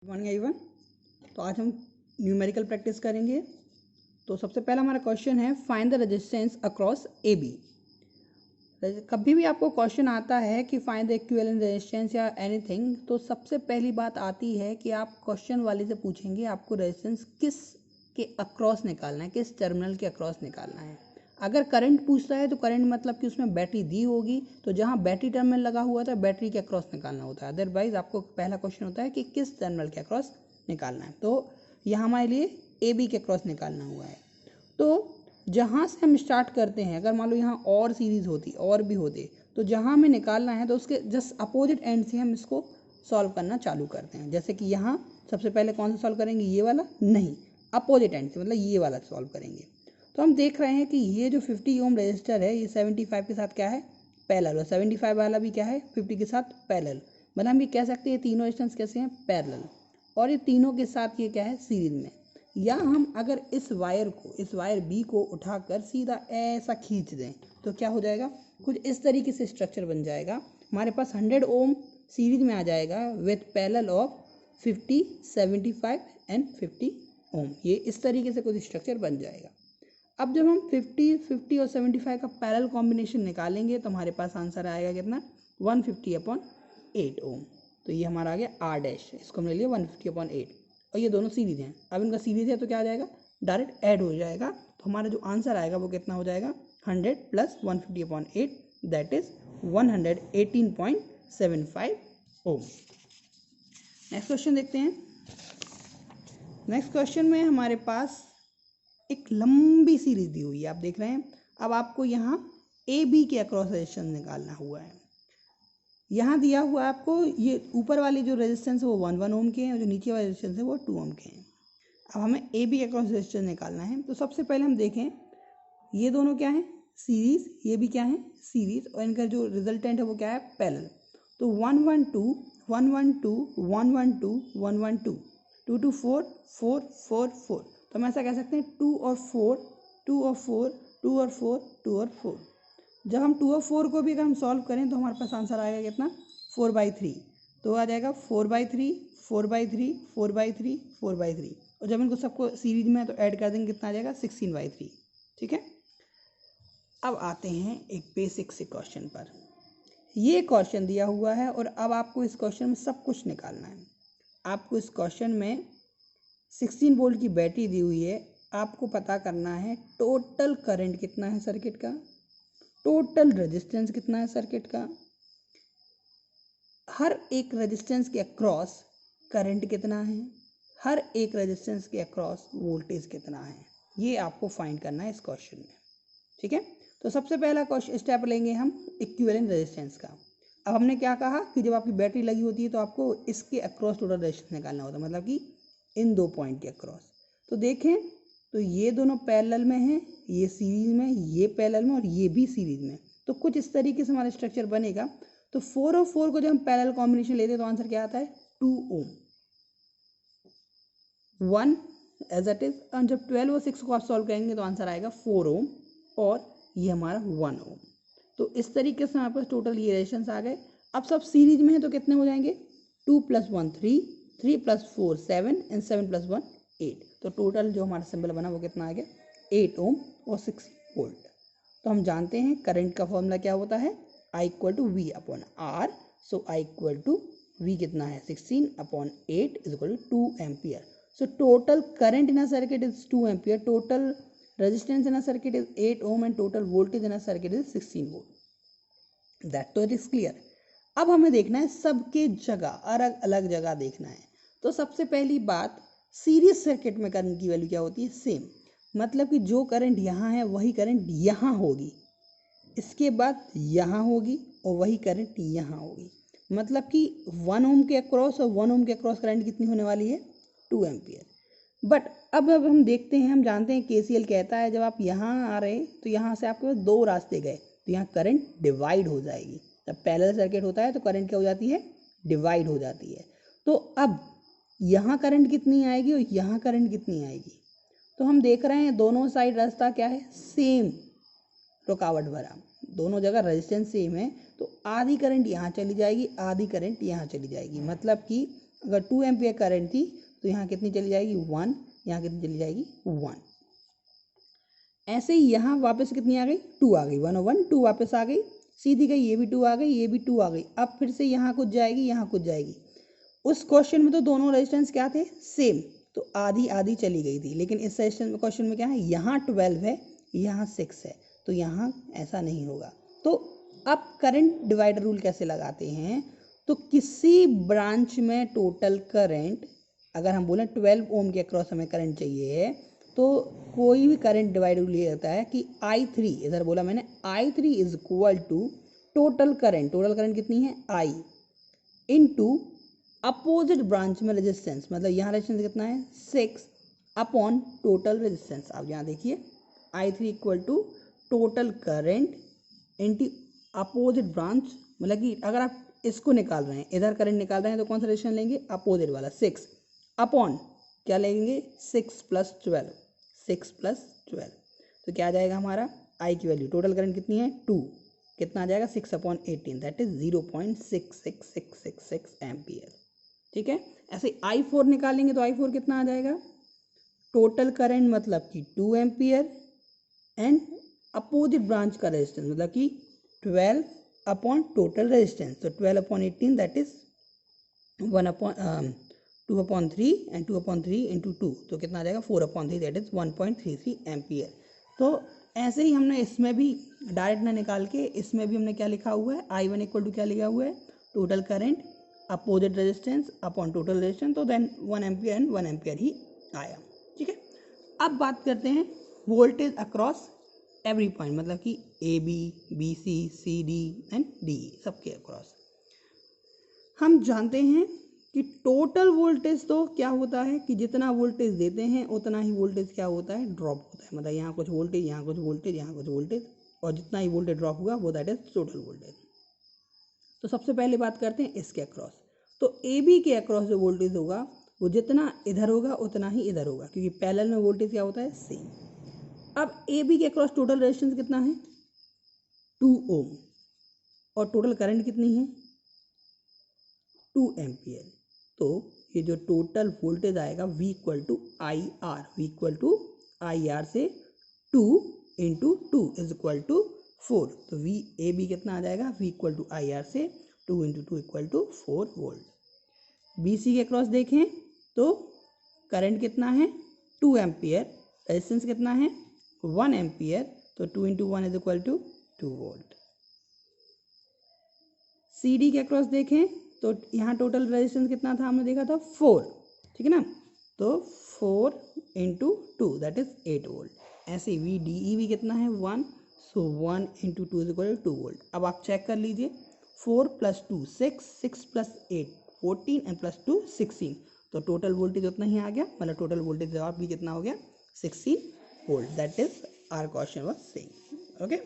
Morning everyone. तो आज हम न्यूमेरिकल प्रैक्टिस करेंगे। तो सबसे पहला हमारा क्वेश्चन है find the resistance across A B. कभी भी आपको क्वेश्चन आता है कि फाइंड द इक्विवेलेंट रेजिस्टेंस या एनीथिंग, तो सबसे पहली बात आती है कि आप क्वेश्चन वाले से पूछेंगे आपको रेजिस्टेंस किस के अक्रॉस निकालना है, किस टर्मिनल के अक्रॉस निकालना है। अगर करंट पूछता है तो करंट मतलब कि उसमें बैटरी दी होगी, तो जहाँ बैटरी टर्मिनल लगा हुआ था बैटरी के अक्रॉस निकालना होता है। अदरवाइज आपको पहला क्वेश्चन होता है कि किस टर्मिनल के अक्रॉस निकालना है। तो यहाँ हमारे लिए ए बी के अक्रॉस निकालना हुआ है। तो जहाँ से हम स्टार्ट करते हैं, अगर मान लो यहाँ और सीरीज होती और भी होते, तो जहाँ हमें निकालना है तो उसके जस्ट अपोजिट एंड से हम इसको सॉल्व करना चालू करते हैं। जैसे कि यहाँ सबसे पहले कौन सा सॉल्व करेंगे, ये वाला नहीं, अपोजिट एंड से मतलब ये वाला सॉल्व करेंगे। तो हम देख रहे हैं कि ये जो 50 ओम रजिस्टर है ये 75 के साथ क्या है, पैरेलल, और 75 वाला भी क्या है, 50 के साथ पैरेलल। मतलब हम ये कह सकते हैं ये तीनों रेजिस्टेंस कैसे हैं, पैरेलल, और ये तीनों के साथ ये क्या है, सीरीज में। या हम अगर इस वायर बी को उठाकर सीधा ऐसा खींच दें तो क्या हो जाएगा, कुछ इस तरीके से स्ट्रक्चर बन जाएगा। हमारे पास 100 ओम सीरीज में आ जाएगा विथ पैरेलल ऑफ 50, 75 एंड 50 ओम। ये इस तरीके से कुछ स्ट्रक्चर बन जाएगा। अब जब हम 50 और 75 का पैरेलल कॉम्बिनेशन निकालेंगे तो हमारे पास आंसर आएगा कितना, 150/8 ओम। तो ये हमारा आ गया आर डैश, इसको हमने लिया 150/8, और ये दोनों सीरीज हैं। अब इनका सीरीज है तो क्या आ जाएगा, डायरेक्ट ऐड हो जाएगा। तो हमारा जो आंसर आएगा वो कितना हो जाएगा, 100 + 150/8, that is 118.75 ohm. Next question देखते हैं। नेक्स्ट क्वेश्चन में हमारे पास एक लंबी सीरीज दी हुई है, आप देख रहे हैं। अब आपको यहाँ ए बी के अक्रॉस रेजिस्टेंस निकालना हुआ है। यहाँ दिया हुआ है आपको, ये ऊपर वाली जो रेजिस्टेंस है वो 1 ओम के हैं, और जो नीचे वाले रेजिस्टेंस है वो 2 ओम के हैं। अब हमें ए बी के अक्रॉस रेजिस्टेंस निकालना है। तो सबसे पहले हम देखें ये दोनों क्या है, सीरीज, ये भी क्या है, सीरीज, और इनका जो रिजल्टेंट है वो क्या है, पैरेलल। तो 112 112 112 112 2 2 4 4 4 4। तो हम ऐसा कह सकते हैं 2 और 4 2 और 4 2 और 4 2 और 4। जब हम 2 और 4 को भी अगर हम सॉल्व करें तो हमारे पास आंसर आएगा कितना, 4/3। तो आ जाएगा 4/3 4/3 4/3 4/3, और जब इनको सबको सीरीज में तो ऐड कर देंगे कितना आ जाएगा, 16/3। ठीक है। अब आते हैं एक बेसिक से क्वेश्चन पर। ये क्वेश्चन दिया हुआ है और अब आपको इस क्वेश्चन में सब कुछ निकालना है। आपको इस क्वेश्चन में 16 वोल्ट की बैटरी दी हुई है। आपको पता करना है टोटल करंट कितना है सर्किट का, टोटल रेजिस्टेंस कितना है सर्किट का, हर एक रेजिस्टेंस के अक्रॉस करंट कितना है, हर एक रेजिस्टेंस के अक्रॉस वोल्टेज कितना है। ये आपको फाइंड करना है इस क्वेश्चन में। ठीक है। तो सबसे पहला क्वेश्चन स्टेप लेंगे हम इक्विवेलेंट रेजिस्टेंस का। अब हमने क्या कहा कि जब आपकी बैटरी लगी होती है तो आपको इसके अक्रॉस टोटल रेजिस्टेंस निकालना होता है, मतलब कि इन दो पॉइंट के अक्रॉस। तो देखें तो ये दोनों पैरेलल में हैं, ये सीरीज में, ये पैरेलल में और ये भी सीरीज में। तो कुछ इस तरीके से हमारा स्ट्रक्चर बनेगा। तो 4 और 4 को जब हम पैरेलल कॉम्बिनेशन लेते हैं तो आंसर क्या आता है, 2 ओम 1 एज इट इज। और जब 12 और 6 को आप सॉल्व करेंगे तो आंसर आएगा 4 ओम, और ये हमारा 1 ओम। तो इस तरीके से हमारे पास टोटल ये रेजिस्टेंस आ गए। अब सब सीरीज में है तो कितने हो जाएंगे, 2 + 1 3 3 + 4 7 एंड 7 + 1 8। तो टोटल जो हमारा सिंबल बना वो कितना आ गया, 8 ओम और 6 वोल्ट। तो हम जानते हैं करंट का फॉर्मूला क्या होता है, I = V/R। So I = V कितना है, 16/8 = 2 ampere. So total current in a circuit is 2 ampere, total resistance in a circuit is 8 ohm and total voltage in a circuit is 16 volt. That तो it is clear. अब हमें देखना है सबके जगह, अलग अलग जगह देखना है। तो सबसे पहली बात, सीरीज सर्किट में करंट की वैल्यू क्या होती है, सेम। मतलब कि जो करंट यहाँ है वही करंट यहाँ होगी, इसके बाद यहाँ होगी, और वही करंट यहाँ होगी। मतलब कि 1 ओम के अक्रॉस और 1 ओम के अक्रॉस करंट कितनी होने वाली है, 2 एम्पियर। बट अब हम देखते हैं, हम जानते हैं KCL कहता है जब आप यहाँ आ रहे तो यहाँ से आपके पास दो रास्ते गए तो यहाँ करंट डिवाइड हो जाएगी। जब पैरेलल सर्किट होता है तो करंट क्या हो जाती है, डिवाइड हो जाती है। तो अब यहाँ करंट कितनी आएगी और यहाँ करंट कितनी आएगी। तो हम देख रहे हैं दोनों साइड रास्ता क्या है, सेम रुकावट भरा, दोनों जगह रेजिस्टेंस सेम है। तो आधी करंट यहाँ चली जाएगी, आधी करंट यहाँ चली जाएगी। मतलब कि अगर 2 एम्पियर करंट थी तो यहाँ कितनी चली जाएगी 1, यहाँ कितनी चली जाएगी 1। ऐसे ही यहाँ वापस कितनी आ गई 2 आ गई, 1 और 1 2 वापस आ गई, सीधी गई, ये भी 2 आ गई, ये भी 2 आ गई। अब फिर से यहाँ कुछ जाएगी, यहाँ कुछ जाएगी। उस क्वेश्चन में तो दोनों रेजिस्टेंस क्या थे सेम, तो आधी आधी चली गई थी। लेकिन इस क्वेश्चन में क्या है, यहाँ 12 है, यहाँ 6 है, तो यहाँ ऐसा नहीं होगा। तो अब करंट डिवाइडर रूल कैसे लगाते हैं, तो किसी ब्रांच में टोटल करंट, अगर हम बोलें 12 ओम के अक्रॉस हमें करंट चाहिए है, तो कोई भी करंट डिवाइडर रूल ये होता है कि I3, इधर बोला मैंने I3 is equal to total current कितनी है I इनटू अपोजिट ब्रांच में रेजिस्टेंस, मतलब यहाँ रेजिस्टेंस कितना है 6 अपॉन टोटल रेजिस्टेंस। आप यहाँ देखिए I3 equal to total current into opposite branch, मतलब कि अगर आप इसको निकाल रहे हैं, इधर करंट निकाल रहे हैं, तो कौन सा रेजिस्टेंस लेंगे अपोजिट वाला 6 अपॉन क्या लेंगे 6 + 12, 6 + 12, तो क्या आ जाएगा हमारा I की वैल्यू, टोटल करंट कितनी है 2, कितना आ जाएगा 6/18, दैट इज 0.66666 एम्पियर। ठीक है, ऐसे I4 निकालेंगे तो I4 कितना आ जाएगा, टोटल करंट मतलब कि 2 एम्पियर एंड अपोजिट ब्रांच का रेजिस्टेंस मतलब कि 12 अपॉन टोटल रेजिस्टेंस, तो 12/18 दैट इज 2/3 एंड 2/3 इंटू 2, तो कितना आ जाएगा 4/3 दैट इज 1.33 एम्पियर। तो ऐसे ही हमने इसमें भी डायरेक्ट ना निकाल के, इसमें भी हमने क्या लिखा हुआ है, I1 इक्वल टू क्या लिखा हुआ है, total current opposite resistance upon total resistance, तो देन 1 एम्पियर एंड 1 एम्पियर ही आया। ठीक है, अब बात करते हैं वोल्टेज अक्रॉस एवरी पॉइंट, मतलब कि AB, BC, CD and DE सबके अक्रॉस। हम जानते हैं कि टोटल वोल्टेज तो क्या होता है कि जितना वोल्टेज देते हैं उतना ही वोल्टेज क्या होता है ड्रॉप होता है, मतलब यहाँ कुछ वोल्टेज, यहाँ कुछ वोल्टेज, यहाँ कुछ वोल्टेज, और जितना ही वोल्टेज ड्रॉप हुआ वो दैट इज टोटल वोल्टेज। तो सबसे पहले बात करते हैं इसके अक्रॉस, तो AB के अक्रॉस जो वोल्टेज होगा वो जितना इधर होगा उतना ही इधर होगा, क्योंकि पैरेलल में वोल्टेज क्या होता है सेम। अब AB के अक्रॉस टोटल रेजिस्टेंस कितना है 2 ओम, और टोटल करंट कितनी है 2 एम्पियर, तो ये जो टोटल वोल्टेज आएगा V equal to I R से 2 इंटू 2 इज इक्वल टू 4, तो VAB कितना आ जाएगा, V equal to I R से 2 into 2 equal to 4 volt. BC के क्रॉस देखें तो करंट कितना है 2 एम्पियर, रेजिस्टेंस कितना है 1 एम्पियर, तो 2 into 1 is equal to 2 volt. CD के क्रॉस देखें तो यहाँ टोटल रेजिस्टेंस कितना था, हमने देखा था 4, ठीक है ना, तो 4 इंटू 2 दैट इज 8 वोल्ट। ऐसे VDE भी कितना है 1, so 1 into 2 is equal to 2 volt. अब आप चेक कर लीजिए 4 + 2 6, 6 + 8 14 एंड +2 16, तो टोटल वोल्टेज उतना ही आ गया, मतलब टोटल वोल्टेज जवाब भी कितना हो गया 16 volt. That is our question was saying. Okay.